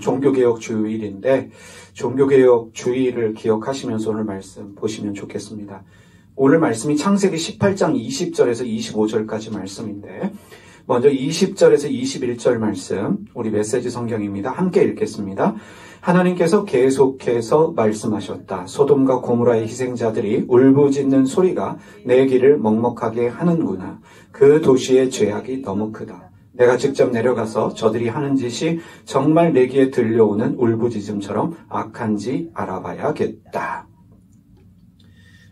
종교개혁 주일인데 종교개혁 주일을 기억하시면서 오늘 말씀 보시면 좋겠습니다. 오늘 말씀이 창세기 18장 20절에서 25절까지 말씀인데 먼저 20절에서 21절 말씀, 우리 메시지 성경입니다. 함께 읽겠습니다. 하나님께서 계속해서 말씀하셨다. 소돔과 고모라의 희생자들이 울부짖는 소리가 내 귀를 먹먹하게 하는구나. 그 도시의 죄악이 너무 크다. 내가 직접 내려가서 저들이 하는 짓이 정말 내 귀에 들려오는 울부짖음처럼 악한지 알아봐야겠다.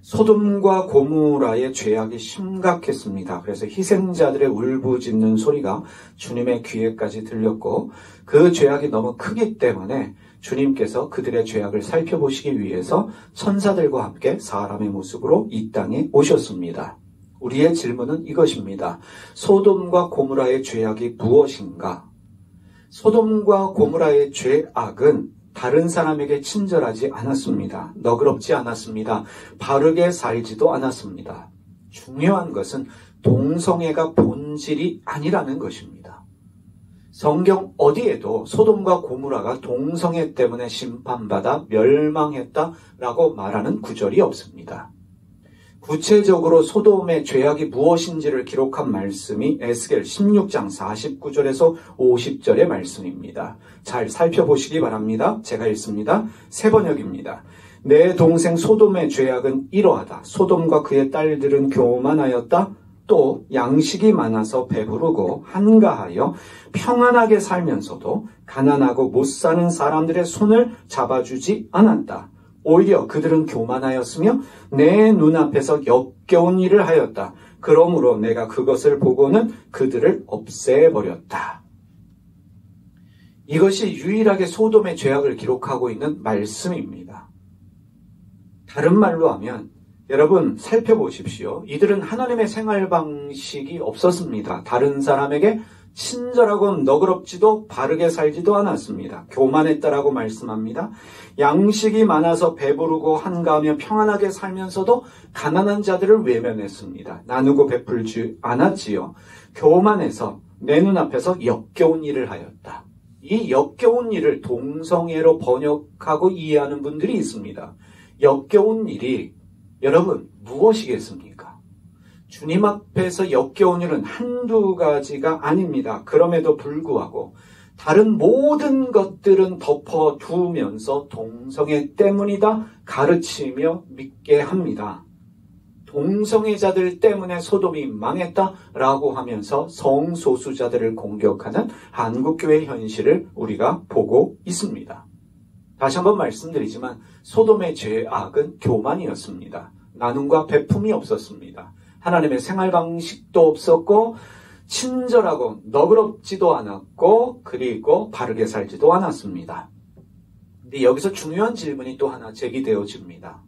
소돔과 고모라의 죄악이 심각했습니다. 그래서 희생자들의 울부짖는 소리가 주님의 귀에까지 들렸고 그 죄악이 너무 크기 때문에 주님께서 그들의 죄악을 살펴보시기 위해서 천사들과 함께 사람의 모습으로 이 땅에 오셨습니다. 우리의 질문은 이것입니다. 소돔과 고모라의 죄악이 무엇인가? 소돔과 고모라의 죄악은 다른 사람에게 친절하지 않았습니다. 너그럽지 않았습니다. 바르게 살지도 않았습니다. 중요한 것은 동성애가 본질이 아니라는 것입니다. 성경 어디에도 소돔과 고모라가 동성애 때문에 심판받아 멸망했다라고 말하는 구절이 없습니다. 구체적으로 소돔의 죄악이 무엇인지를 기록한 말씀이 에스겔 16장 49절에서 50절의 말씀입니다. 잘 살펴보시기 바랍니다. 제가 읽습니다. 새 번역입니다. 내 동생 소돔의 죄악은 이러하다. 소돔과 그의 딸들은 교만하였다. 또 양식이 많아서 배부르고 한가하여 평안하게 살면서도 가난하고 못 사는 사람들의 손을 잡아주지 않았다. 오히려 그들은 교만하였으며 내 눈앞에서 역겨운 일을 하였다. 그러므로 내가 그것을 보고는 그들을 없애버렸다. 이것이 유일하게 소돔의 죄악을 기록하고 있는 말씀입니다. 다른 말로 하면 여러분 살펴보십시오. 이들은 하나님의 생활 방식이 없었습니다. 다른 사람에게 친절하고 너그럽지도 바르게 살지도 않았습니다. 교만했다라고 말씀합니다. 양식이 많아서 배부르고 한가하며 평안하게 살면서도 가난한 자들을 외면했습니다. 나누고 베풀지 않았지요. 교만해서 내 눈앞에서 역겨운 일을 하였다. 이 역겨운 일을 동성애로 번역하고 이해하는 분들이 있습니다. 역겨운 일이 여러분 무엇이겠습니까? 주님 앞에서 역겨운 일은 한두 가지가 아닙니다. 그럼에도 불구하고 다른 모든 것들은 덮어두면서 동성애 때문이다 가르치며 믿게 합니다. 동성애자들 때문에 소돔이 망했다라고 하면서 성소수자들을 공격하는 한국교회 현실을 우리가 보고 있습니다. 다시 한번 말씀드리지만 소돔의 죄악은 교만이었습니다. 나눔과 베품이 없었습니다. 하나님의 생활 방식도 없었고 친절하고 너그럽지도 않았고 그리고 바르게 살지도 않았습니다. 근데 여기서 중요한 질문이 또 하나 제기되어집니다.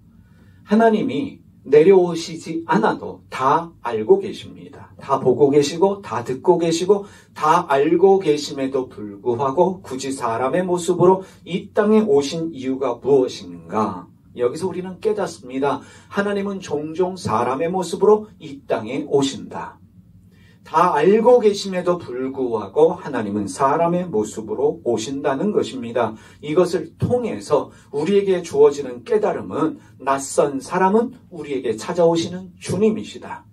하나님이 내려오시지 않아도 다 알고 계십니다. 다 보고 계시고 다 듣고 계시고 다 알고 계심에도 불구하고 굳이 사람의 모습으로 이 땅에 오신 이유가 무엇인가? 여기서 우리는 깨닫습니다. 하나님은 종종 사람의 모습으로 이 땅에 오신다. 다 알고 계심에도 불구하고 하나님은 사람의 모습으로 오신다는 것입니다. 이것을 통해서 우리에게 주어지는 깨달음은 낯선 사람은 우리에게 찾아오시는 주님이시다.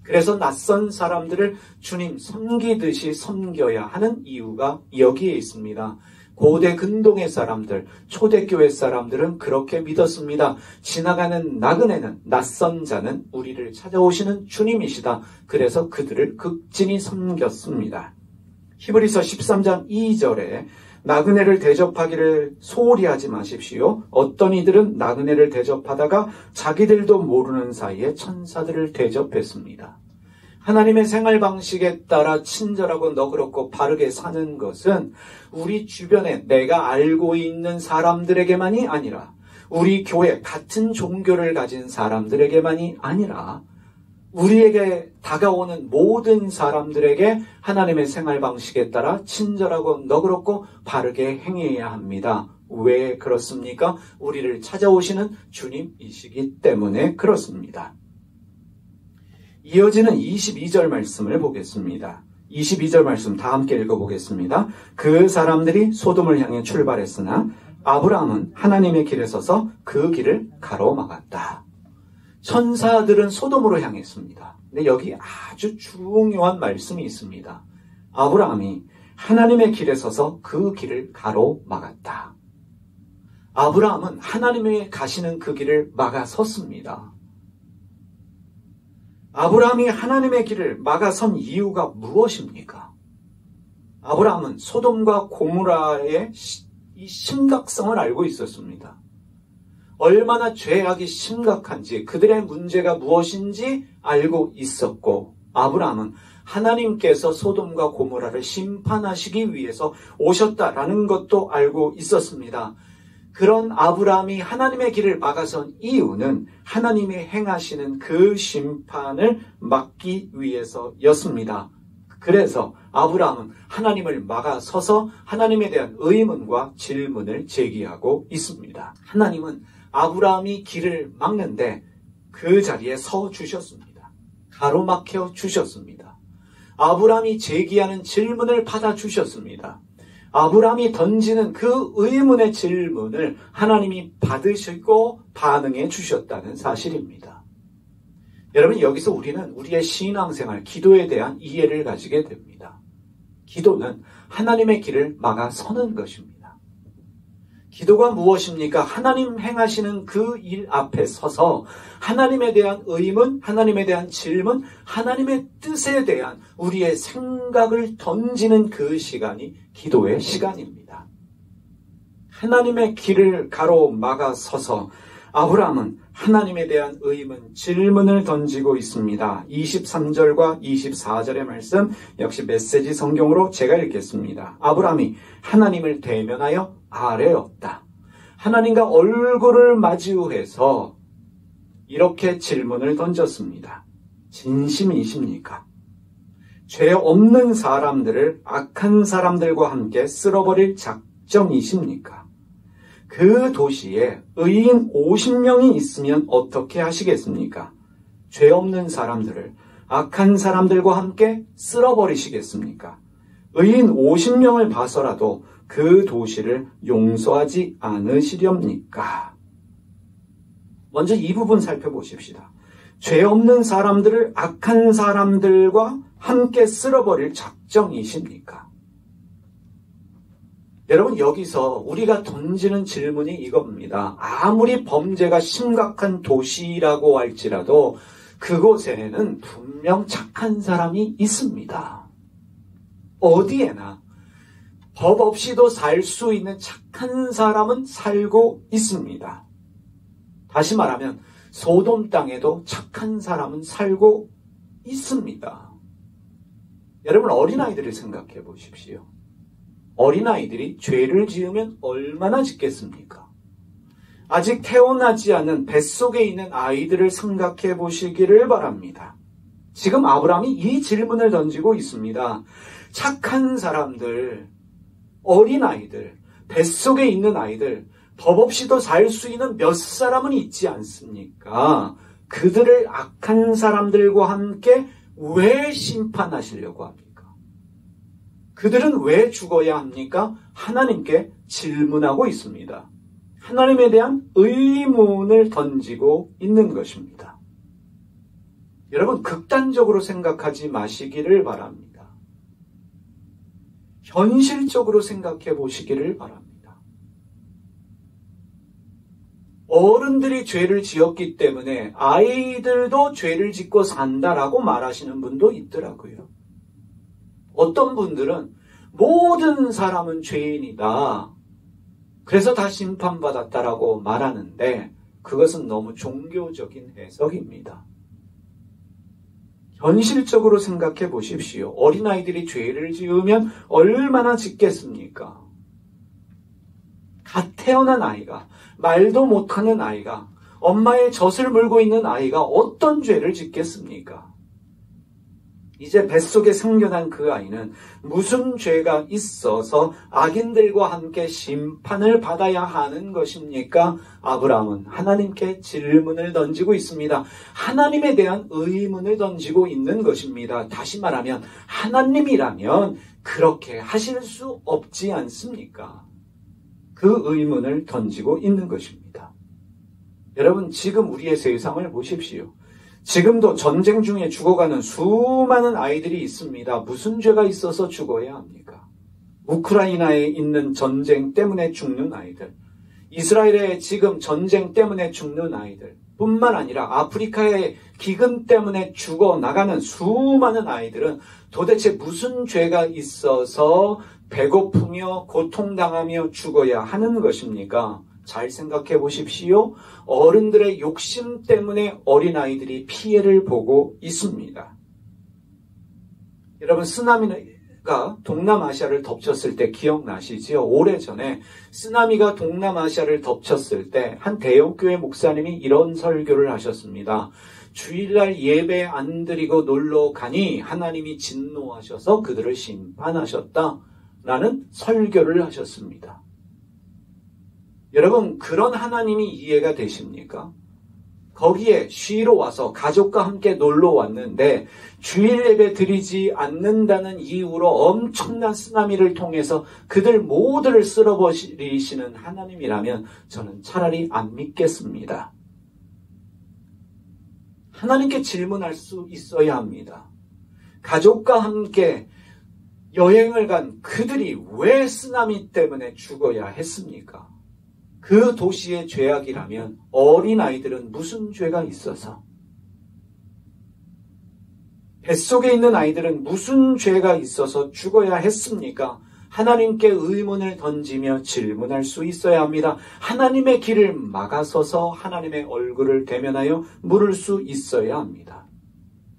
그래서 낯선 사람들을 주님 섬기듯이 섬겨야 하는 이유가 여기에 있습니다. 고대 근동의 사람들, 초대교회 사람들은 그렇게 믿었습니다. 지나가는 나그네는 낯선 자는 우리를 찾아오시는 주님이시다. 그래서 그들을 극진히 섬겼습니다. 히브리서 13장 2절에 나그네를 대접하기를 소홀히 하지 마십시오. 어떤 이들은 나그네를 대접하다가 자기들도 모르는 사이에 천사들을 대접했습니다. 하나님의 생활 방식에 따라 친절하고 너그럽고 바르게 사는 것은 우리 주변에 내가 알고 있는 사람들에게만이 아니라 우리 교회 같은 종교를 가진 사람들에게만이 아니라 우리에게 다가오는 모든 사람들에게 하나님의 생활 방식에 따라 친절하고 너그럽고 바르게 행해야 합니다. 왜 그렇습니까? 우리를 찾아오시는 주님이시기 때문에 그렇습니다. 이어지는 22절 말씀을 보겠습니다. 22절 말씀 다 함께 읽어보겠습니다. 그 사람들이 소돔을 향해 출발했으나 아브라함은 하나님의 길에 서서 그 길을 가로막았다. 천사들은 소돔으로 향했습니다. 근데 여기 아주 중요한 말씀이 있습니다. 아브라함이 하나님의 길에 서서 그 길을 가로막았다. 아브라함은 하나님의 가시는 그 길을 막아섰습니다. 아브라함이 하나님의 길을 막아선 이유가 무엇입니까? 아브라함은 소돔과 고모라의 이 심각성을 알고 있었습니다. 얼마나 죄악이 심각한지, 그들의 문제가 무엇인지 알고 있었고, 아브라함은 하나님께서 소돔과 고모라를 심판하시기 위해서 오셨다라는 것도 알고 있었습니다. 그런 아브라함이 하나님의 길을 막아선 이유는 하나님이 행하시는 그 심판을 막기 위해서였습니다. 그래서 아브라함은 하나님을 막아서서 하나님에 대한 의문과 질문을 제기하고 있습니다. 하나님은 아브라함이 길을 막는데 그 자리에 서 주셨습니다. 가로막혀 주셨습니다. 아브라함이 제기하는 질문을 받아 주셨습니다. 아브라함이 던지는 그 의문의 질문을 하나님이 받으시고 반응해 주셨다는 사실입니다. 여러분, 여기서 우리는 우리의 신앙생활, 기도에 대한 이해를 가지게 됩니다. 기도는 하나님의 길을 막아서는 것입니다. 기도가 무엇입니까? 하나님 행하시는 그 일 앞에 서서 하나님에 대한 의문, 하나님에 대한 질문, 하나님의 뜻에 대한 우리의 생각을 던지는 그 시간이 기도의 시간입니다. 하나님의 길을 가로막아 서서 아브라함은 하나님에 대한 의문, 질문을 던지고 있습니다. 23절과 24절의 말씀 역시 메시지 성경으로 제가 읽겠습니다. 아브라함이 하나님을 대면하여 아뢰었다. 하나님과 얼굴을 마주해서 이렇게 질문을 던졌습니다. 진심이십니까? 죄 없는 사람들을 악한 사람들과 함께 쓸어버릴 작정이십니까? 그 도시에 의인 50명이 있으면 어떻게 하시겠습니까? 죄 없는 사람들을 악한 사람들과 함께 쓸어버리시겠습니까? 의인 50명을 봐서라도 그 도시를 용서하지 않으시렵니까? 먼저 이 부분 살펴보십시다. 죄 없는 사람들을 악한 사람들과 함께 쓸어버릴 작정이십니까? 여러분, 여기서 우리가 던지는 질문이 이겁니다. 아무리 범죄가 심각한 도시라고 할지라도 그곳에는 분명 착한 사람이 있습니다. 어디에나 법 없이도 살 수 있는 착한 사람은 살고 있습니다. 다시 말하면 소돔 땅에도 착한 사람은 살고 있습니다. 여러분, 어린아이들을 생각해 보십시오. 어린아이들이 죄를 지으면 얼마나 짓겠습니까? 아직 태어나지 않은 뱃속에 있는 아이들을 생각해 보시기를 바랍니다. 지금 아브라함이 이 질문을 던지고 있습니다. 착한 사람들, 어린아이들, 뱃속에 있는 아이들, 법 없이도 살 수 있는 몇 사람은 있지 않습니까? 그들을 악한 사람들과 함께 왜 심판하시려고 합니까? 그들은 왜 죽어야 합니까? 하나님께 질문하고 있습니다. 하나님에 대한 의문을 던지고 있는 것입니다. 여러분, 극단적으로 생각하지 마시기를 바랍니다. 현실적으로 생각해 보시기를 바랍니다. 어른들이 죄를 지었기 때문에 아이들도 죄를 짓고 산다라고 말하시는 분도 있더라고요. 어떤 분들은 모든 사람은 죄인이다. 그래서 다 심판받았다라고 말하는데 그것은 너무 종교적인 해석입니다. 현실적으로 생각해 보십시오. 어린아이들이 죄를 지으면 얼마나 짓겠습니까? 갓 태어난 아이가, 말도 못하는 아이가, 엄마의 젖을 물고 있는 아이가 어떤 죄를 짓겠습니까? 이제 뱃속에 생겨난 그 아이는 무슨 죄가 있어서 악인들과 함께 심판을 받아야 하는 것입니까? 아브라함은 하나님께 질문을 던지고 있습니다. 하나님에 대한 의문을 던지고 있는 것입니다. 다시 말하면 하나님이라면 그렇게 하실 수 없지 않습니까? 그 의문을 던지고 있는 것입니다. 여러분, 지금 우리의 세상을 보십시오. 지금도 전쟁 중에 죽어가는 수많은 아이들이 있습니다. 무슨 죄가 있어서 죽어야 합니까? 우크라이나에 있는 전쟁 때문에 죽는 아이들, 이스라엘에 지금 전쟁 때문에 죽는 아이들 뿐만 아니라 아프리카의 기근 때문에 죽어나가는 수많은 아이들은 도대체 무슨 죄가 있어서 배고프며 고통당하며 죽어야 하는 것입니까? 잘 생각해 보십시오. 어른들의 욕심 때문에 어린아이들이 피해를 보고 있습니다. 여러분, 쓰나미가 동남아시아를 덮쳤을 때 기억나시지요? 오래전에 쓰나미가 동남아시아를 덮쳤을 때 한 대형교회 목사님이 이런 설교를 하셨습니다. 주일날 예배 안 드리고 놀러 가니 하나님이 진노하셔서 그들을 심판하셨다라는 설교를 하셨습니다. 여러분, 그런 하나님이 이해가 되십니까? 거기에 쉬러 와서 가족과 함께 놀러 왔는데 주일 예배 드리지 않는다는 이유로 엄청난 쓰나미를 통해서 그들 모두를 쓸어버리시는 하나님이라면 저는 차라리 안 믿겠습니다. 하나님께 질문할 수 있어야 합니다. 가족과 함께 여행을 간 그들이 왜 쓰나미 때문에 죽어야 했습니까? 그 도시의 죄악이라면 어린아이들은 무슨 죄가 있어서, 뱃속에 있는 아이들은 무슨 죄가 있어서 죽어야 했습니까? 하나님께 의문을 던지며 질문할 수 있어야 합니다. 하나님의 길을 막아서서 하나님의 얼굴을 대면하여 물을 수 있어야 합니다.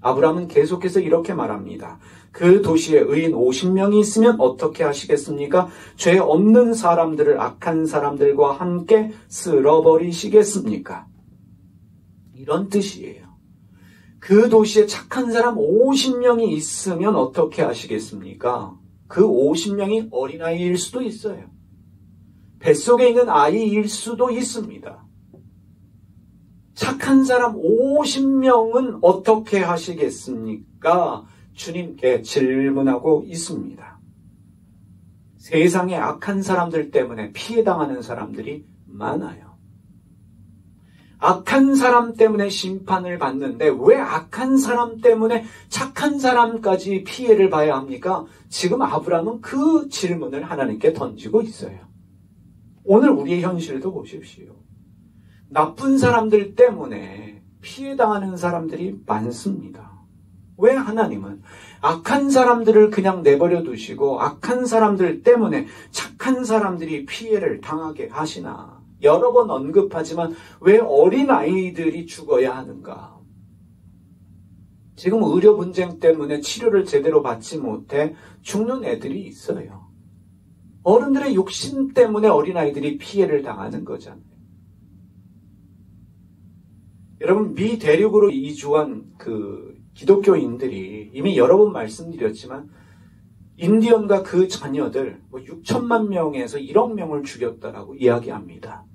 아브라함은 계속해서 이렇게 말합니다. 그 도시에 의인 50명이 있으면 어떻게 하시겠습니까? 죄 없는 사람들을 악한 사람들과 함께 쓸어버리시겠습니까? 이런 뜻이에요. 그 도시에 착한 사람 50명이 있으면 어떻게 하시겠습니까? 그 50명이 어린아이일 수도 있어요. 뱃속에 있는 아이일 수도 있습니다. 착한 사람 50명은 어떻게 하시겠습니까? 주님께 질문하고 있습니다. 세상에 악한 사람들 때문에 피해당하는 사람들이 많아요. 악한 사람 때문에 심판을 받는데 왜 악한 사람 때문에 착한 사람까지 피해를 봐야 합니까? 지금 아브라함은 그 질문을 하나님께 던지고 있어요. 오늘 우리의 현실도 보십시오. 나쁜 사람들 때문에 피해당하는 사람들이 많습니다. 왜 하나님은 악한 사람들을 그냥 내버려 두시고 악한 사람들 때문에 착한 사람들이 피해를 당하게 하시나? 여러 번 언급하지만 왜 어린아이들이 죽어야 하는가? 지금 의료 분쟁 때문에 치료를 제대로 받지 못해 죽는 애들이 있어요. 어른들의 욕심 때문에 어린아이들이 피해를 당하는 거잖아요. 여러분, 미 대륙으로 이주한 그 기독교인들이 이미 여러 번 말씀드렸지만 인디언과 그 자녀들 6천만 명에서 1억 명을 죽였다라고 이야기합니다.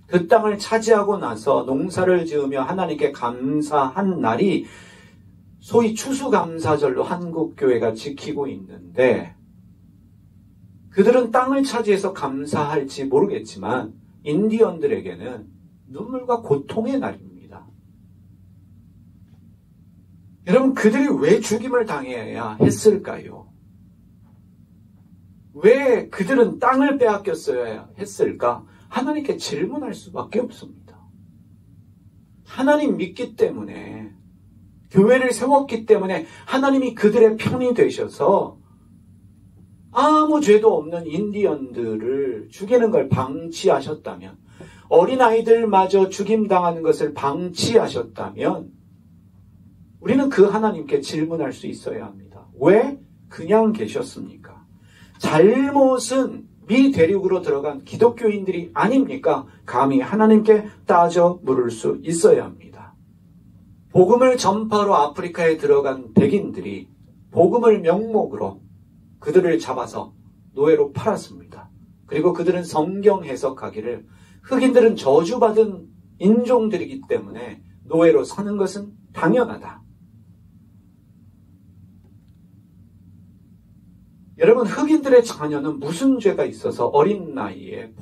그 땅을 차지하고 나서 농사를 지으며 하나님께 감사한 날이 소위 추수감사절로 한국교회가 지키고 있는데 그들은 땅을 차지해서 감사할지 모르겠지만 인디언들에게는 눈물과 고통의 날입니다. 여러분, 그들이 왜 죽임을 당해야 했을까요? 왜 그들은 땅을 빼앗겼어야 했을까? 하나님께 질문할 수밖에 없습니다. 하나님 믿기 때문에, 교회를 세웠기 때문에 하나님이 그들의 편이 되셔서 아무 죄도 없는 인디언들을 죽이는 걸 방치하셨다면, 어린아이들마저 죽임당하는 것을 방치하셨다면 우리는 그 하나님께 질문할 수 있어야 합니다. 왜 그냥 계셨습니까? 잘못은 미 대륙으로 들어간 기독교인들이 아닙니까? 감히 하나님께 따져 물을 수 있어야 합니다. 복음을 전파로 아프리카에 들어간 백인들이 복음을 명목으로 그들을 잡아서 노예로 팔았습니다. 그리고 그들은 성경 해석하기를 흑인들은 저주받은 인종들이기 때문에 노예로 사는 것은 당연하다. 여러분, 흑인들의 자녀는 무슨 죄가 있어서 어린 나이에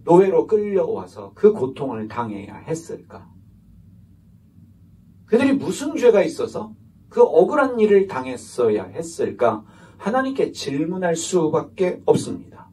노예로 끌려와서 그 고통을 당해야 했을까? 그들이 무슨 죄가 있어서 그 억울한 일을 당했어야 했을까? 하나님께 질문할 수밖에 없습니다.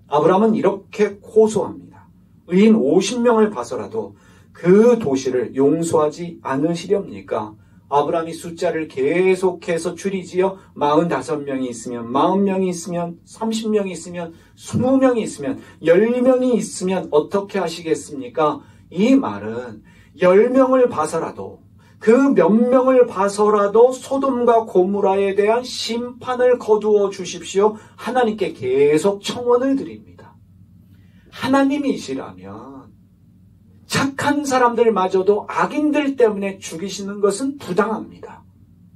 아브라함은 이렇게 호소합니다. 의인 50명을 봐서라도 그 도시를 용서하지 않으시렵니까? 아브라함이 숫자를 계속해서 줄이지요. 45명이 있으면, 40명이 있으면, 30명이 있으면, 20명이 있으면, 10명이 있으면 어떻게 하시겠습니까? 이 말은 10명을 봐서라도, 그 몇 명을 봐서라도 소돔과 고모라에 대한 심판을 거두어 주십시오. 하나님께 계속 청원을 드립니다. 하나님이시라면 착한 사람들마저도 악인들 때문에 죽이시는 것은 부당합니다.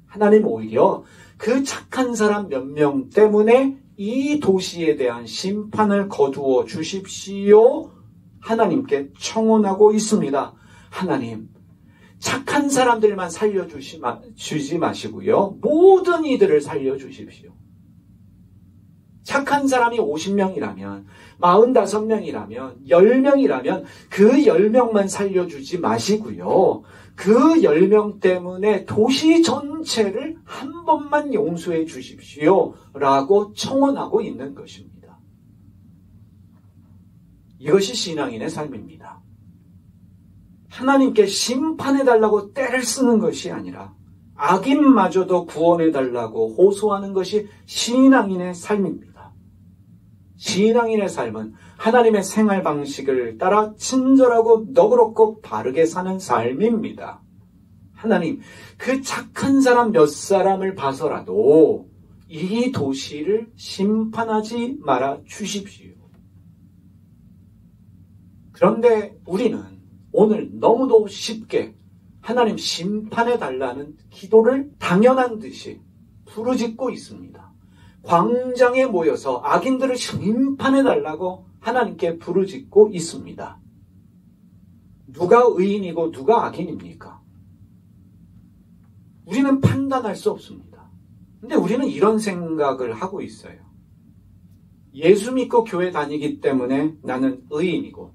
하나님 오히려 그 착한 사람 몇 명 때문에 이 도시에 대한 심판을 거두어 주십시오. 하나님께 청원하고 있습니다. 하나님, 착한 사람들만 살려주지 마시고요. 모든 이들을 살려주십시오. 착한 사람이 50명이라면, 45명이라면, 10명이라면 그 10명만 살려주지 마시고요. 그 10명 때문에 도시 전체를 한 번만 용서해 주십시오. 라고 청원하고 있는 것입니다. 이것이 신앙인의 삶입니다. 하나님께 심판해달라고 떼를 쓰는 것이 아니라 악인마저도 구원해달라고 호소하는 것이 신앙인의 삶입니다. 신앙인의 삶은 하나님의 생활 방식을 따라 친절하고 너그럽고 바르게 사는 삶입니다. 하나님, 그 착한 사람 몇 사람을 봐서라도 이 도시를 심판하지 말아 주십시오. 그런데 우리는 오늘 너무도 쉽게 하나님 심판해달라는 기도를 당연한 듯이 부르짖고 있습니다. 광장에 모여서 악인들을 심판해달라고 하나님께 부르짖고 있습니다. 누가 의인이고 누가 악인입니까? 우리는 판단할 수 없습니다. 근데 우리는 이런 생각을 하고 있어요. 예수 믿고 교회 다니기 때문에 나는 의인이고,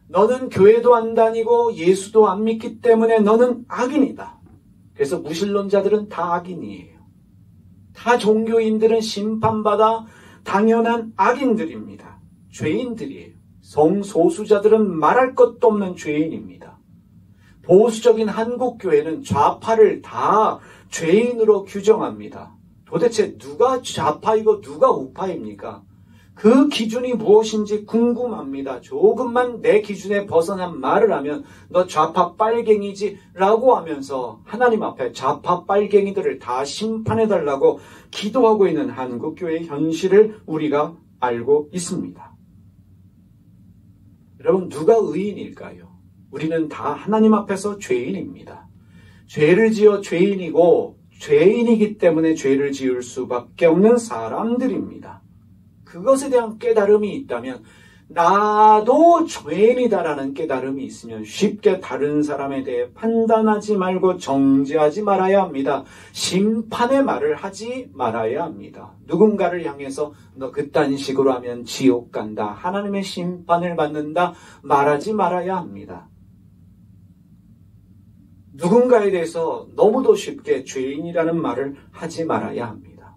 너는 교회도 안 다니고 예수도 안 믿기 때문에 너는 악인이다. 그래서 무신론자들은 다 악인이에요. 다 종교인들은 심판받아 당연한 악인들입니다. 죄인들이에요. 성소수자들은 말할 것도 없는 죄인입니다. 보수적인 한국교회는 좌파를 다 죄인으로 규정합니다. 도대체 누가 좌파이고 누가 우파입니까? 그 기준이 무엇인지 궁금합니다. 조금만 내 기준에 벗어난 말을 하면 너 좌파 빨갱이지 라고 하면서 하나님 앞에 좌파 빨갱이들을 다 심판해달라고 기도하고 있는 한국교회의 현실을 우리가 알고 있습니다. 여러분, 누가 의인일까요? 우리는 다 하나님 앞에서 죄인입니다. 죄를 지어 죄인이고 죄인이기 때문에 죄를 지을 수밖에 없는 사람들입니다. 그것에 대한 깨달음이 있다면, 나도 죄인이다라는 깨달음이 있으면 쉽게 다른 사람에 대해 판단하지 말고 정죄하지 말아야 합니다. 심판의 말을 하지 말아야 합니다. 누군가를 향해서 너 그딴 식으로 하면 지옥 간다, 하나님의 심판을 받는다 말하지 말아야 합니다. 누군가에 대해서 너무도 쉽게 죄인이라는 말을 하지 말아야 합니다.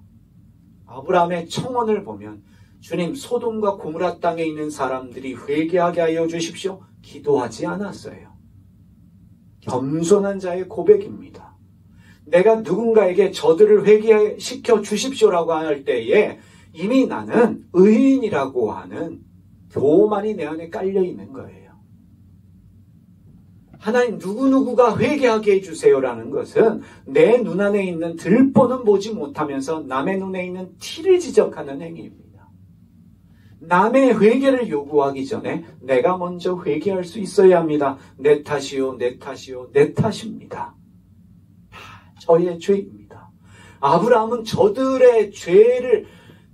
아브라함의 청원을 보면 주님, 소돔과 고모라 땅에 있는 사람들이 회개하게 하여 주십시오. 기도하지 않았어요. 겸손한 자의 고백입니다. 내가 누군가에게 저들을 회개시켜 주십시오라고 할 때에 이미 나는 의인이라고 하는 교만이 내 안에 깔려 있는 거예요. 하나님, 누구누구가 회개하게 해주세요라는 것은 내 눈 안에 있는 들보는 보지 못하면서 남의 눈에 있는 티를 지적하는 행위입니다. 남의 회개를 요구하기 전에 내가 먼저 회개할 수 있어야 합니다. 내 탓이요, 내 탓이요, 내 탓입니다. 다 저의 죄입니다. 아브라함은 저들의 죄를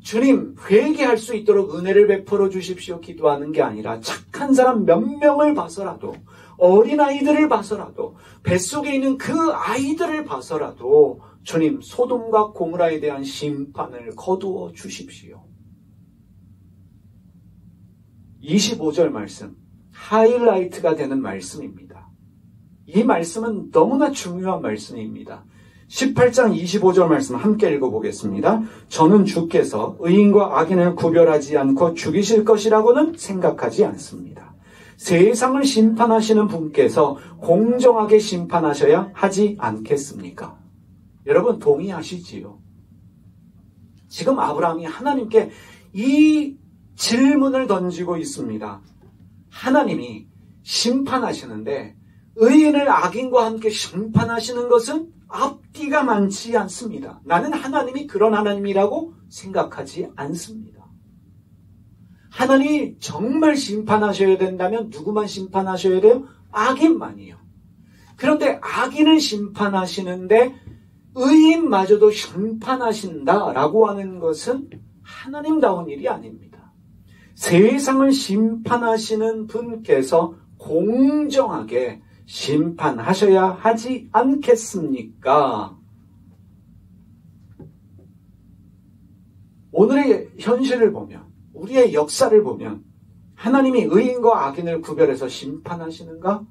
주님 회개할 수 있도록 은혜를 베풀어 주십시오 기도하는 게 아니라 착한 사람 몇 명을 봐서라도 어린아이들을 봐서라도 뱃속에 있는 그 아이들을 봐서라도 주님 소돔과 고모라에 대한 심판을 거두어 주십시오. 25절 말씀 하이라이트가 되는 말씀입니다. 이 말씀은 너무나 중요한 말씀입니다. 18장 25절 말씀 함께 읽어보겠습니다. 저는 주께서 의인과 악인을 구별하지 않고 죽이실 것이라고는 생각하지 않습니다. 세상을 심판하시는 분께서 공정하게 심판하셔야 하지 않겠습니까? 여러분 동의하시지요? 지금 아브라함이 하나님께 이 질문을 던지고 있습니다. 하나님이 심판하시는데 의인을 악인과 함께 심판하시는 것은 앞뒤가 많지 않습니다. 나는 하나님이 그런 하나님이라고 생각하지 않습니다. 하나님이 정말 심판하셔야 된다면 누구만 심판하셔야 돼요? 악인만이요. 그런데 악인을 심판하시는데 의인마저도 심판하신다라고 하는 것은 하나님다운 일이 아닙니다. 세상을 심판하시는 분께서 공정하게 심판하셔야 하지 않겠습니까? 오늘의 현실을 보면, 우리의 역사를 보면 하나님이 의인과 악인을 구별해서 심판하시는가?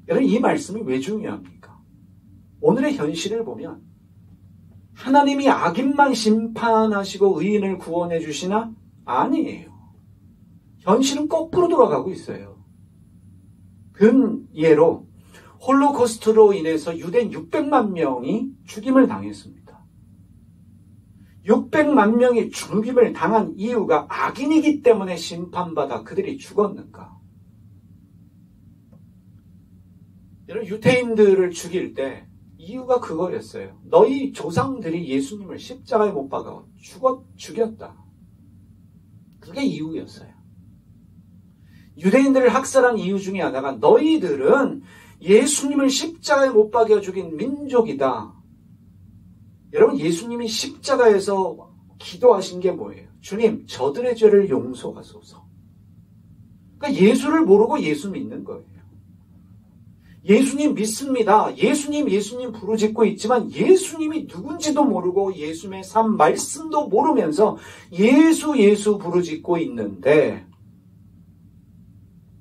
여러분 이 말씀이 왜 중요합니까? 오늘의 현실을 보면 하나님이 악인만 심판하시고 의인을 구원해 주시나? 아니에요. 현실은 거꾸로 돌아가고 있어요. 그 예로 홀로코스트로 인해서 유대인 600만 명이 죽임을 당했습니다. 600만 명이 죽임을 당한 이유가 악인이기 때문에 심판받아 그들이 죽었는가? 여러분 유대인들을 죽일 때 이유가 그거였어요. 너희 조상들이 예수님을 십자가에 못 박아 죽였다. 그게 이유였어요. 유대인들을 학살한 이유 중에 하나가 너희들은 예수님을 십자가에 못 박여 죽인 민족이다. 여러분 예수님이 십자가에서 기도하신 게 뭐예요? 주님 저들의 죄를 용서하소서. 그러니까 예수를 모르고 예수 믿는 거예요. 예수님 믿습니다. 예수님 부르짖고 있지만 예수님이 누군지도 모르고 예수님의 삶 말씀도 모르면서 예수 부르짖고 있는데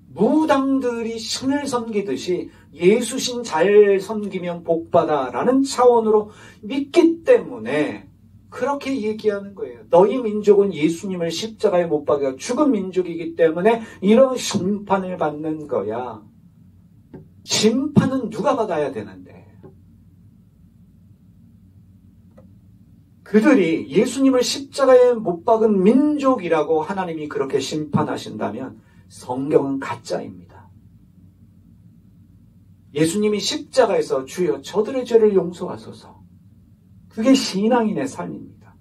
무당들이 신을 섬기듯이 예수신 잘 섬기면 복받아라는 차원으로 믿기 때문에 그렇게 얘기하는 거예요. 너희 민족은 예수님을 십자가에 못 박여 죽은 민족이기 때문에 이런 심판을 받는 거야. 심판은 누가 받아야 되는데 그들이 예수님을 십자가에 못 박은 민족이라고 하나님이 그렇게 심판하신다면 성경은 가짜입니다. 예수님이 십자가에서 주여 저들의 죄를 용서하소서. 그게 신앙인의 삶입니다.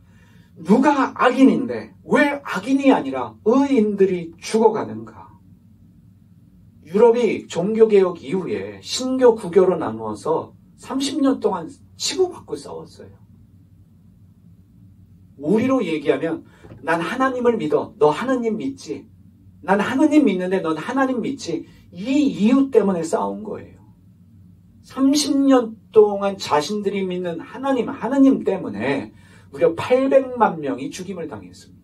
누가 악인인데 왜 악인이 아니라 의인들이 죽어가는가? 유럽이 종교개혁 이후에 신교, 구교로 나누어서 30년 동안 치고받고 싸웠어요. 우리로 얘기하면 난 하나님을 믿어. 너 하나님 믿지? 난 하나님 믿는데 넌 하나님 믿지? 이 이유 때문에 싸운 거예요. 30년 동안 자신들이 믿는 하나님 때문에 무려 800만 명이 죽임을 당했습니다.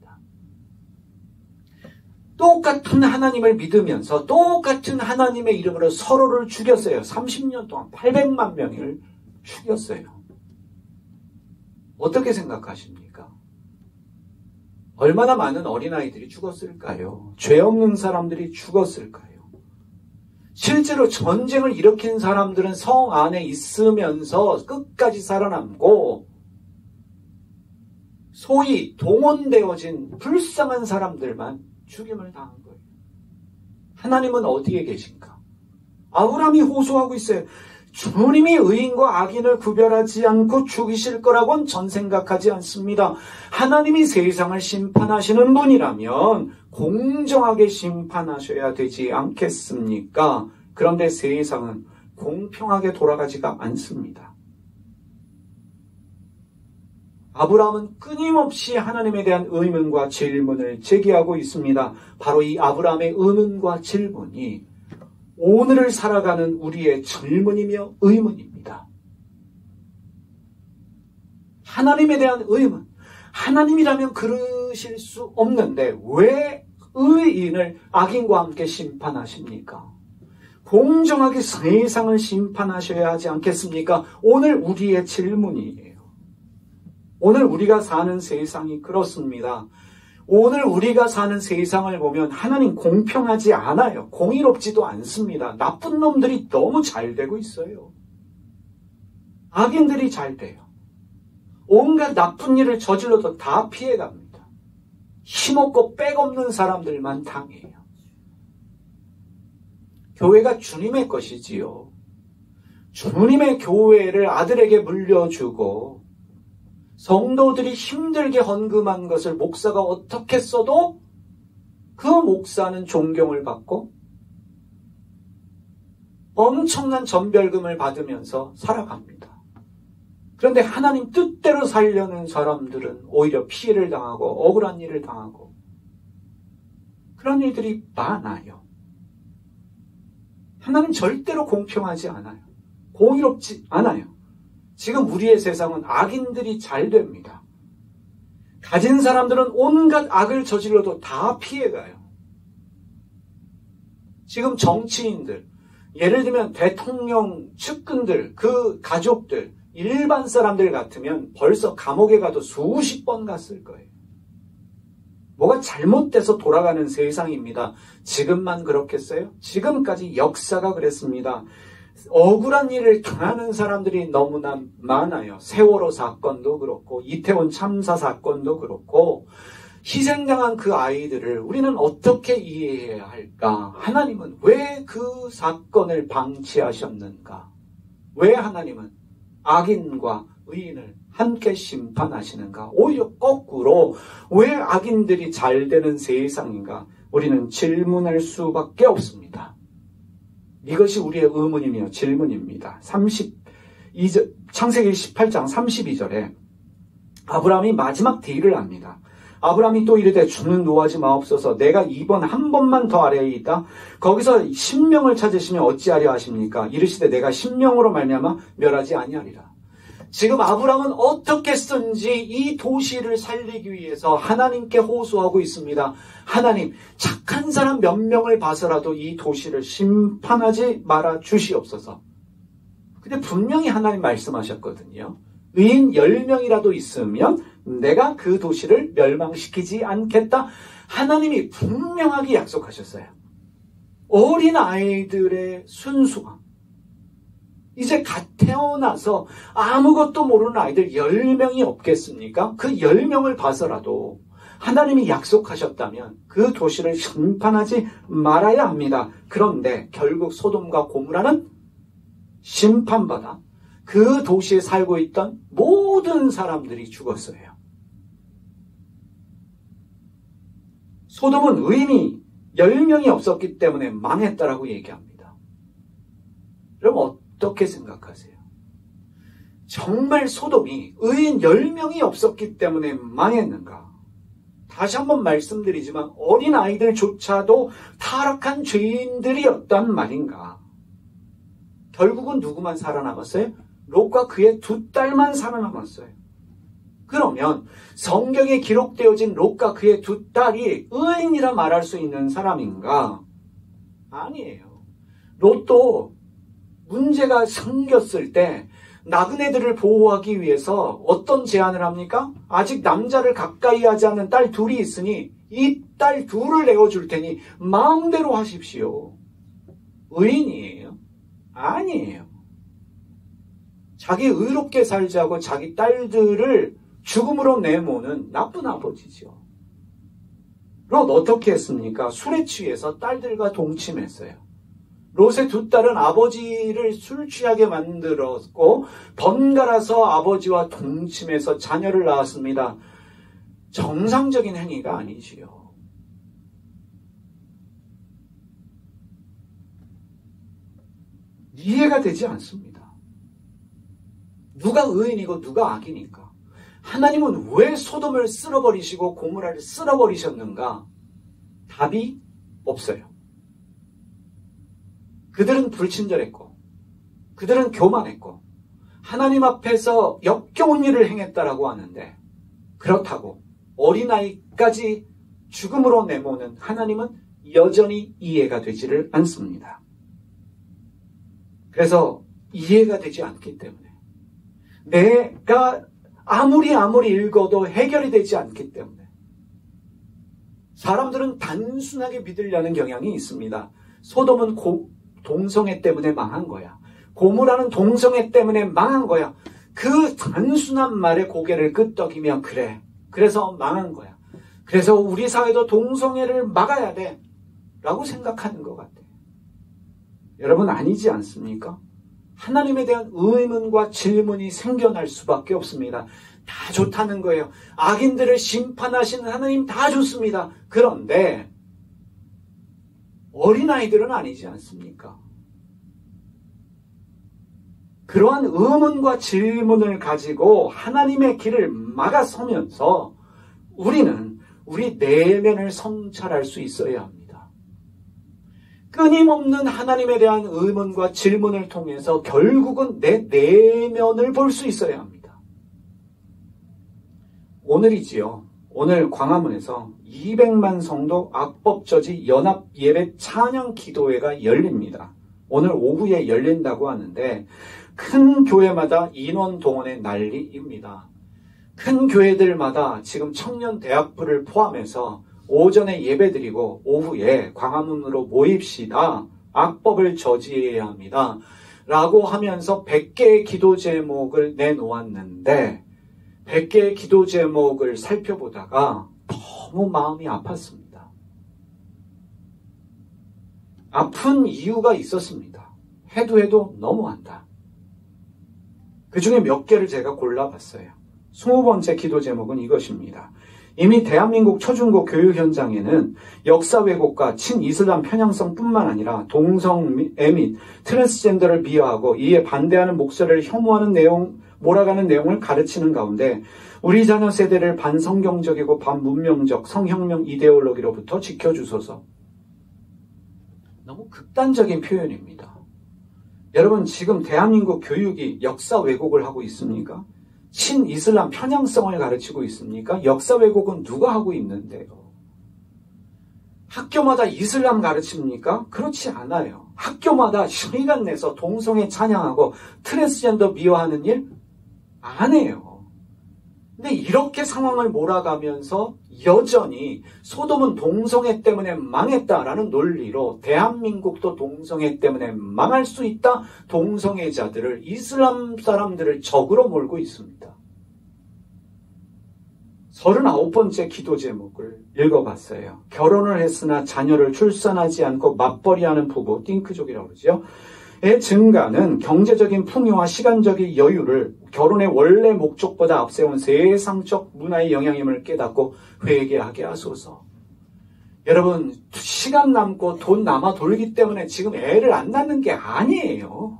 똑같은 하나님을 믿으면서 똑같은 하나님의 이름으로 서로를 죽였어요. 30년 동안 800만 명을 죽였어요. 어떻게 생각하십니까? 얼마나 많은 어린아이들이 죽었을까요? 죄 없는 사람들이 죽었을까요? 실제로 전쟁을 일으킨 사람들은 성 안에 있으면서 끝까지 살아남고 소위 동원되어진 불쌍한 사람들만 죽임을 당한 거예요. 하나님은 어디에 계신가? 아브라함이 호소하고 있어요. 주님이 의인과 악인을 구별하지 않고 죽이실 거라고는 전 생각하지 않습니다. 하나님이 세상을 심판하시는 분이라면 공정하게 심판하셔야 되지 않겠습니까? 그런데 세상은 공평하게 돌아가지가 않습니다. 아브라함은 끊임없이 하나님에 대한 의문과 질문을 제기하고 있습니다. 바로 이 아브라함의 의문과 질문이 오늘을 살아가는 우리의 질문이며 의문입니다. 하나님에 대한 의문. 하나님이라면 그러실 수 없는데 왜 의인을 악인과 함께 심판하십니까? 공정하게 세상을 심판하셔야 하지 않겠습니까? 오늘 우리의 질문이에요. 오늘 우리가 사는 세상이 그렇습니다. 오늘 우리가 사는 세상을 보면 하나님 공평하지 않아요. 공의롭지도 않습니다. 나쁜 놈들이 너무 잘 되고 있어요. 악인들이 잘 돼요. 온갖 나쁜 일을 저질러도 다 피해갑니다. 힘없고 빽없는 사람들만 당해요. 교회가 주님의 것이지요. 주님의 교회를 아들에게 물려주고 성도들이 힘들게 헌금한 것을 목사가 어떻게 써도 그 목사는 존경을 받고 엄청난 전별금을 받으면서 살아갑니다. 그런데 하나님 뜻대로 살려는 사람들은 오히려 피해를 당하고 억울한 일을 당하고 그런 일들이 많아요. 하나님 절대로 공평하지 않아요. 공의롭지 않아요. 지금 우리의 세상은 악인들이 잘 됩니다. 가진 사람들은 온갖 악을 저질러도 다 피해가요. 지금 정치인들, 예를 들면 대통령 측근들, 그 가족들, 일반 사람들 같으면 벌써 감옥에 가도 수십 번 갔을 거예요. 뭐가 잘못돼서 돌아가는 세상입니다. 지금만 그렇겠어요? 지금까지 역사가 그랬습니다. 억울한 일을 당하는 사람들이 너무나 많아요. 세월호 사건도 그렇고 이태원 참사 사건도 그렇고 희생당한 그 아이들을 우리는 어떻게 이해해야 할까? 하나님은 왜 그 사건을 방치하셨는가? 왜 하나님은 악인과 의인을 함께 심판하시는가? 오히려 거꾸로 왜 악인들이 잘 되는 세상인가? 우리는 질문할 수밖에 없습니다. 이것이 우리의 의문이며 질문입니다. 창세기 18장 32절에 아브라함이 마지막 딜을 합니다. 아브라함이 또 이르되 주는 노하지 마옵소서. 내가 이번 한 번만 더 아래에 있다. 거기서 신명을 찾으시면 어찌하려 하십니까? 이르시되 내가 신명으로 말미암아 멸하지 아니하리라. 지금 아브라함은 어떻게 쓴지 이 도시를 살리기 위해서 하나님께 호소하고 있습니다. 하나님, 착한 사람 몇 명을 봐서라도 이 도시를 심판하지 말아 주시옵소서. 근데 분명히 하나님 말씀하셨거든요. 의인 10명이라도 있으면 내가 그 도시를 멸망시키지 않겠다. 하나님이 분명하게 약속하셨어요. 어린 아이들의 순수함. 이제 갓 태어나서 아무것도 모르는 아이들 10명이 없겠습니까? 그 10명을 봐서라도 하나님이 약속하셨다면 그 도시를 심판하지 말아야 합니다. 그런데 결국 소돔과 고모라는 심판받아 그 도시에 살고 있던 모든 사람들이 죽었어요. 소돔은 의인이 10명이 없었기 때문에 망했다라고 얘기합니다. 여러분 어떻게 생각하세요? 정말 소돔이 의인 10명이 없었기 때문에 망했는가? 다시 한번 말씀드리지만 어린 아이들조차도 타락한 죄인들이었단 말인가? 결국은 누구만 살아남았어요? 롯과 그의 2딸만 살아남았어요. 그러면 성경에 기록되어진 롯과 그의 2딸이 의인이라 말할 수 있는 사람인가? 아니에요. 롯도 문제가 생겼을 때 나그네들을 보호하기 위해서 어떤 제안을 합니까? 아직 남자를 가까이 하지 않는 딸 둘이 있으니 이 딸 둘을 내어줄 테니 마음대로 하십시오. 의인이에요? 아니에요. 자기 의롭게 살자고 자기 딸들을 죽음으로 내모는 나쁜 아버지죠. 롯 어떻게 했습니까? 술에 취해서 딸들과 동침했어요. 롯의 2딸은 아버지를 술 취하게 만들었고 번갈아서 아버지와 동침해서 자녀를 낳았습니다. 정상적인 행위가 아니지요. 이해가 되지 않습니다. 누가 의인이고 누가 악이니까. 하나님은 왜 소돔을 쓸어버리시고 고모라를 쓸어버리셨는가? 답이 없어요. 그들은 불친절했고 그들은 교만했고 하나님 앞에서 역겨운 일을 행했다라고 하는데, 그렇다고 어린아이까지 죽음으로 내모는 하나님은 여전히 이해가 되지를 않습니다. 그래서 이해가 되지 않기 때문에, 내가 아무리 읽어도 해결이 되지 않기 때문에 사람들은 단순하게 믿으려는 경향이 있습니다. 소돔은 동성애 때문에 망한 거야. 고모라는 동성애 때문에 망한 거야. 그 단순한 말에 고개를 끄덕이며 그래. 그래서 망한 거야. 그래서 우리 사회도 동성애를 막아야 돼. 라고 생각하는 것 같아요. 여러분, 아니지 않습니까? 하나님에 대한 의문과 질문이 생겨날 수밖에 없습니다. 다 좋다는 거예요. 악인들을 심판하시는 하나님 다 좋습니다. 그런데 어린아이들은 아니지 않습니까? 그러한 의문과 질문을 가지고 하나님의 길을 막아서면서 우리는 우리 내면을 성찰할 수 있어야 합니다. 끊임없는 하나님에 대한 의문과 질문을 통해서 결국은 내 내면을 볼 수 있어야 합니다. 오늘이지요. 오늘 광화문에서 200만 성도 악법저지 연합 예배 찬양 기도회가 열립니다. 오늘 오후에 열린다고 하는데 큰 교회마다 인원 동원의 난리입니다. 큰 교회들마다 지금 청년대학부를 포함해서 오전에 예배드리고 오후에 광화문으로 모입시다. 악법을 저지해야 합니다. 라고 하면서 100개의 기도 제목을 내놓았는데 100개의 기도 제목을 살펴보다가 너무 마음이 아팠습니다. 아픈 이유가 있었습니다. 해도 너무한다. 그 중에 몇 개를 제가 골라봤어요. 20번째 기도 제목은 이것입니다. 이미 대한민국 초중고 교육 현장에는 역사 왜곡과 친이슬람 편향성뿐만 아니라 동성애 및 트랜스젠더를 비하하고 이에 반대하는 목소리를 혐오하는 몰아가는 내용을 가르치는 가운데 우리 자녀 세대를 반성경적이고 반문명적 성혁명 이데올로기로부터 지켜주소서. 너무 극단적인 표현입니다. 여러분, 지금 대한민국 교육이 역사 왜곡을 하고 있습니까? 친이슬람 편향성을 가르치고 있습니까? 역사 왜곡은 누가 하고 있는데요? 학교마다 이슬람 가르칩니까? 그렇지 않아요. 학교마다 시간 내서 동성애 찬양하고 트랜스젠더 미화하는 일 안 해요. 근데 이렇게 상황을 몰아가면서 여전히 소돔은 동성애 때문에 망했다라는 논리로 대한민국도 동성애 때문에 망할 수 있다. 동성애자들을, 이슬람 사람들을 적으로 몰고 있습니다. 39번째 기도 제목을 읽어봤어요. 결혼을 했으나 자녀를 출산하지 않고 맞벌이하는 부부, 띵크족이라고 그러죠. 의 증가는 경제적인 풍요와 시간적인 여유를 결혼의 원래 목적보다 앞세운 세상적 문화의 영향임을 깨닫고 회개하게 하소서. 여러분, 시간 남고 돈 남아 돌기 때문에 지금 애를 안 낳는 게 아니에요.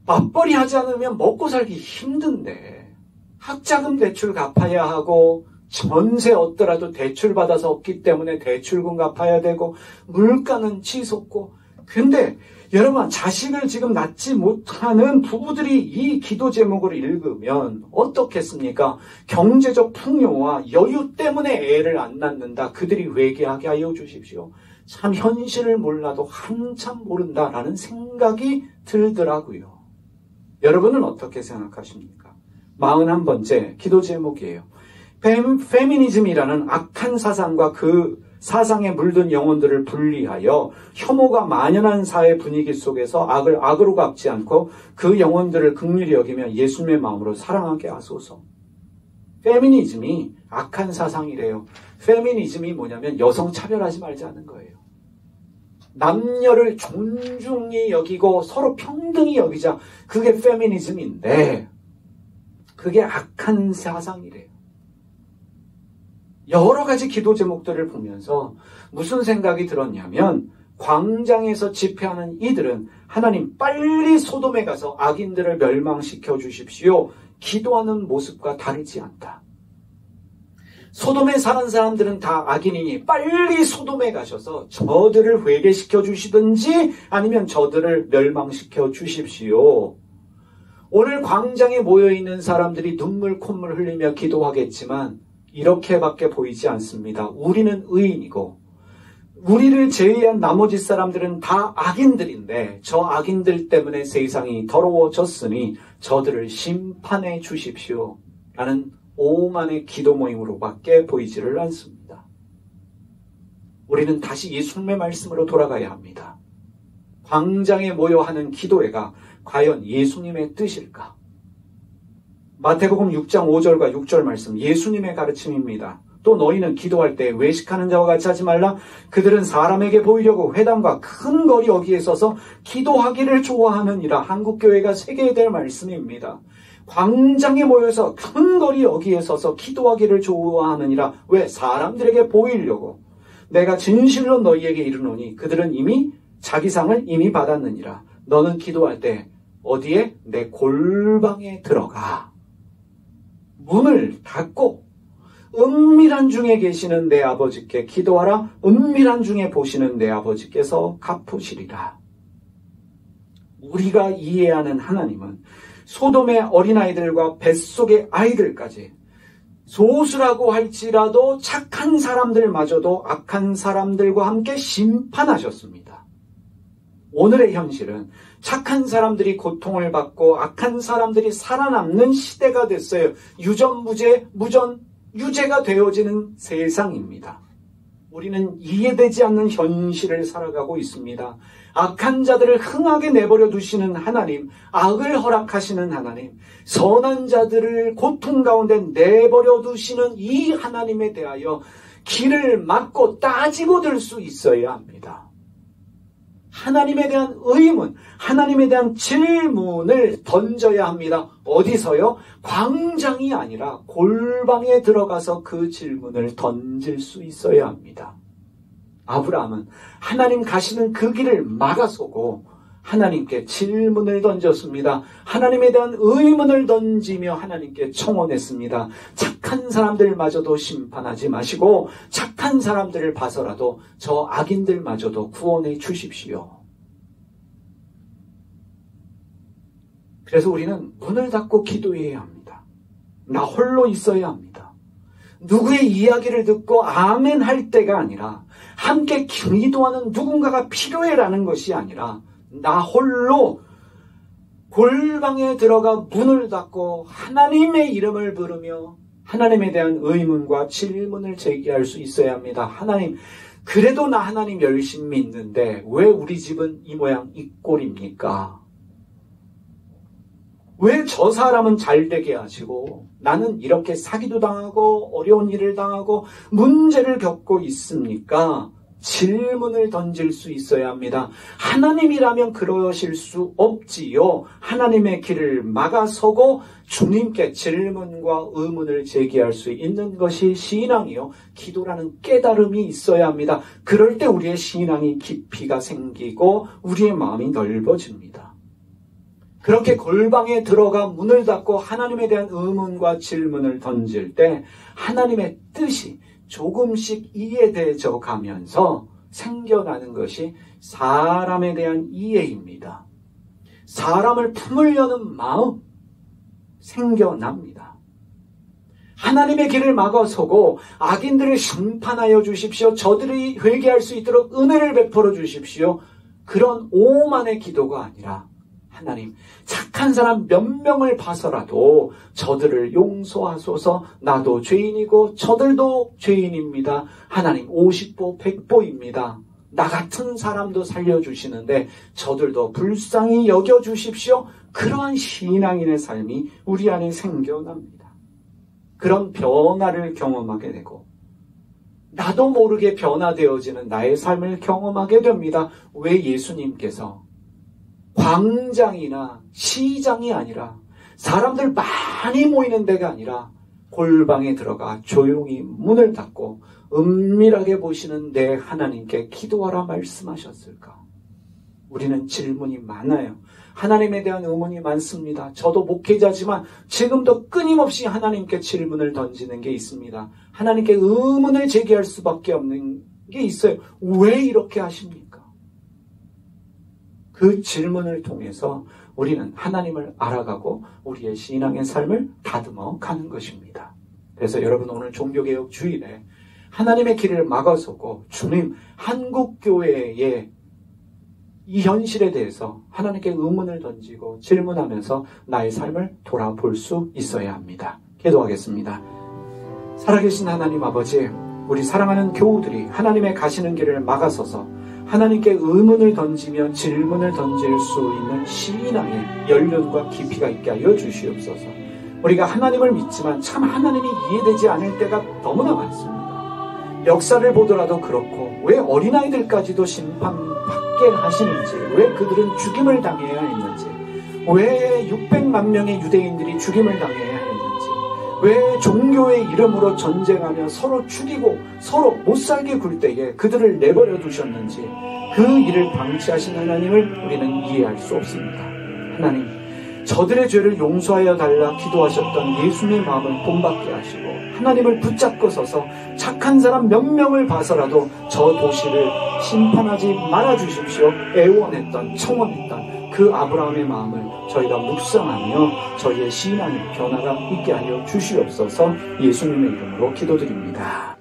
맞벌이 하지 않으면 먹고 살기 힘든데 학자금 대출 갚아야 하고 전세 얻더라도 대출 받아서 얻기 때문에 대출금 갚아야 되고 물가는 치솟고, 근데 여러분, 자식을 지금 낳지 못하는 부부들이 이 기도 제목을 읽으면 어떻겠습니까? 경제적 풍요와 여유 때문에 애를 안 낳는다. 그들이 회개하게 하여 주십시오. 참 현실을 몰라도 한참 모른다라는 생각이 들더라고요. 여러분은 어떻게 생각하십니까? 41번째 기도 제목이에요. 페미니즘이라는 악한 사상과 그 사상에 물든 영혼들을 분리하여 혐오가 만연한 사회 분위기 속에서 악을 악으로 갚지 않고 그 영혼들을 긍휼히 여기며 예수님의 마음으로 사랑하게 하소서. 페미니즘이 악한 사상이래요. 페미니즘이 뭐냐면 여성 차별하지 말자는 거예요. 남녀를 존중히 여기고 서로 평등히 여기자. 그게 페미니즘인데 그게 악한 사상이래요. 여러 가지 기도 제목들을 보면서 무슨 생각이 들었냐면, 광장에서 집회하는 이들은 하나님 빨리 소돔에 가서 악인들을 멸망시켜 주십시오. 기도하는 모습과 다르지 않다. 소돔에 사는 사람들은 다 악인이니 빨리 소돔에 가셔서 저들을 회개시켜 주시든지 아니면 저들을 멸망시켜 주십시오. 오늘 광장에 모여있는 사람들이 눈물 콧물 흘리며 기도하겠지만 이렇게밖에 보이지 않습니다. 우리는 의인이고 우리를 제외한 나머지 사람들은 다 악인들인데 저 악인들 때문에 세상이 더러워졌으니 저들을 심판해 주십시오. 라는 오만의 기도 모임으로밖에 보이지를 않습니다. 우리는 다시 예수님의 말씀으로 돌아가야 합니다. 광장에 모여 하는 기도회가 과연 예수님의 뜻일까? 마태복음 6장 5절과 6절 말씀, 예수님의 가르침입니다. 또 너희는 기도할 때 외식하는 자와 같이 하지 말라. 그들은 사람에게 보이려고 회당과 큰 거리 여기에 서서 기도하기를 좋아하느니라. 한국교회가 새겨야 될 말씀입니다. 광장에 모여서 큰 거리 여기에 서서 기도하기를 좋아하느니라. 왜? 사람들에게 보이려고. 내가 진실로 너희에게 이르노니 그들은 이미 자기 상을 이미 받았느니라. 너는 기도할 때 어디에? 내 골방에 들어가. 문을 닫고 은밀한 중에 계시는 내 아버지께 기도하라. 은밀한 중에 보시는 내 아버지께서 갚으시리라. 우리가 이해하는 하나님은 소돔의 어린아이들과 뱃속의 아이들까지 소수라고 할지라도 착한 사람들마저도 악한 사람들과 함께 심판하셨습니다. 오늘의 현실은 착한 사람들이 고통을 받고 악한 사람들이 살아남는 시대가 됐어요. 유전무죄, 유죄가 되어지는 세상입니다. 우리는 이해되지 않는 현실을 살아가고 있습니다. 악한 자들을 흥하게 내버려 두시는 하나님, 악을 허락하시는 하나님, 선한 자들을 고통 가운데 내버려 두시는 이 하나님에 대하여 길을 막고 따지고 들 수 있어야 합니다. 하나님에 대한 의문, 하나님에 대한 질문을 던져야 합니다. 어디서요? 광장이 아니라 골방에 들어가서 그 질문을 던질 수 있어야 합니다. 아브라함은 하나님 가시는 그 길을 막아서고 하나님께 질문을 던졌습니다. 하나님에 대한 의문을 던지며 하나님께 청원했습니다. 착한 사람들마저도 심판하지 마시고 착한 사람들을 봐서라도 저 악인들마저도 구원해 주십시오. 그래서 우리는 문을 닫고 기도해야 합니다. 나 홀로 있어야 합니다. 누구의 이야기를 듣고 아멘 할 때가 아니라 함께 기도하는 누군가가 필요해라는 것이 아니라 나 홀로 골방에 들어가 문을 닫고 하나님의 이름을 부르며 하나님에 대한 의문과 질문을 제기할 수 있어야 합니다. 하나님, 그래도 나 하나님 열심히 믿는데 왜 우리 집은 이 모양 이 꼴입니까? 왜 저 사람은 잘 되게 하시고 나는 이렇게 사기도 당하고 어려운 일을 당하고 문제를 겪고 있습니까? 질문을 던질 수 있어야 합니다. 하나님이라면 그러실 수 없지요. 하나님의 길을 막아서고 주님께 질문과 의문을 제기할 수 있는 것이 신앙이요. 기도라는 깨달음이 있어야 합니다. 그럴 때 우리의 신앙이 깊이가 생기고 우리의 마음이 넓어집니다. 그렇게 골방에 들어가 문을 닫고 하나님에 대한 의문과 질문을 던질 때 하나님의 뜻이 조금씩 이해되어 가면서 생겨나는 것이 사람에 대한 이해입니다. 사람을 품으려는 마음 생겨납니다. 하나님의 길을 막아서고 악인들을 심판하여 주십시오. 저들이 회개할 수 있도록 은혜를 베풀어 주십시오. 그런 오만의 기도가 아니라 하나님, 착한 사람 몇 명을 봐서라도 저들을 용서하소서. 나도 죄인이고 저들도 죄인입니다. 하나님 50보 100보입니다. 나 같은 사람도 살려주시는데 저들도 불쌍히 여겨주십시오. 그러한 신앙인의 삶이 우리 안에 생겨납니다. 그런 변화를 경험하게 되고 나도 모르게 변화되어지는 나의 삶을 경험하게 됩니다. 왜 예수님께서 광장이나 시장이 아니라 사람들 많이 모이는 데가 아니라 골방에 들어가 조용히 문을 닫고 은밀하게 보시는 내 하나님께 기도하라 말씀하셨을까? 우리는 질문이 많아요. 하나님에 대한 의문이 많습니다. 저도 목회자지만 지금도 끊임없이 하나님께 질문을 던지는 게 있습니다. 하나님께 의문을 제기할 수밖에 없는 게 있어요. 왜 이렇게 하십니까? 그 질문을 통해서 우리는 하나님을 알아가고 우리의 신앙의 삶을 다듬어 가는 것입니다. 그래서 여러분 오늘 종교개혁 주일에 하나님의 길을 막아서고 주님 한국교회의 이 현실에 대해서 하나님께 의문을 던지고 질문하면서 나의 삶을 돌아볼 수 있어야 합니다. 기도하겠습니다. 살아계신 하나님 아버지, 우리 사랑하는 교우들이 하나님의 가시는 길을 막아서서 하나님께 의문을 던지며 질문을 던질 수 있는 신앙의 연륜과 깊이가 있게 하여 주시옵소서. 우리가 하나님을 믿지만 참 하나님이 이해되지 않을 때가 너무나 많습니다. 역사를 보더라도 그렇고 왜 어린아이들까지도 심판받게 하시는지, 왜 그들은 죽임을 당해야 했는지, 왜 600만 명의 유대인들이 죽임을 당해야 했는지, 왜 종교의 이름으로 전쟁하며 서로 죽이고 서로 못살게 굴 때에 그들을 내버려 두셨는지, 그 일을 방치하신 하나님을 우리는 이해할 수 없습니다. 하나님, 저들의 죄를 용서하여 달라 기도하셨던 예수님의 마음을 본받게 하시고 하나님을 붙잡고 서서 착한 사람 몇 명을 봐서라도 저 도시를 심판하지 말아주십시오 애원했던, 청원했던 그 아브라함의 마음을 저희가 묵상하며 저희의 신앙의 변화가 있게 하여 주시옵소서. 예수님의 이름으로 기도드립니다.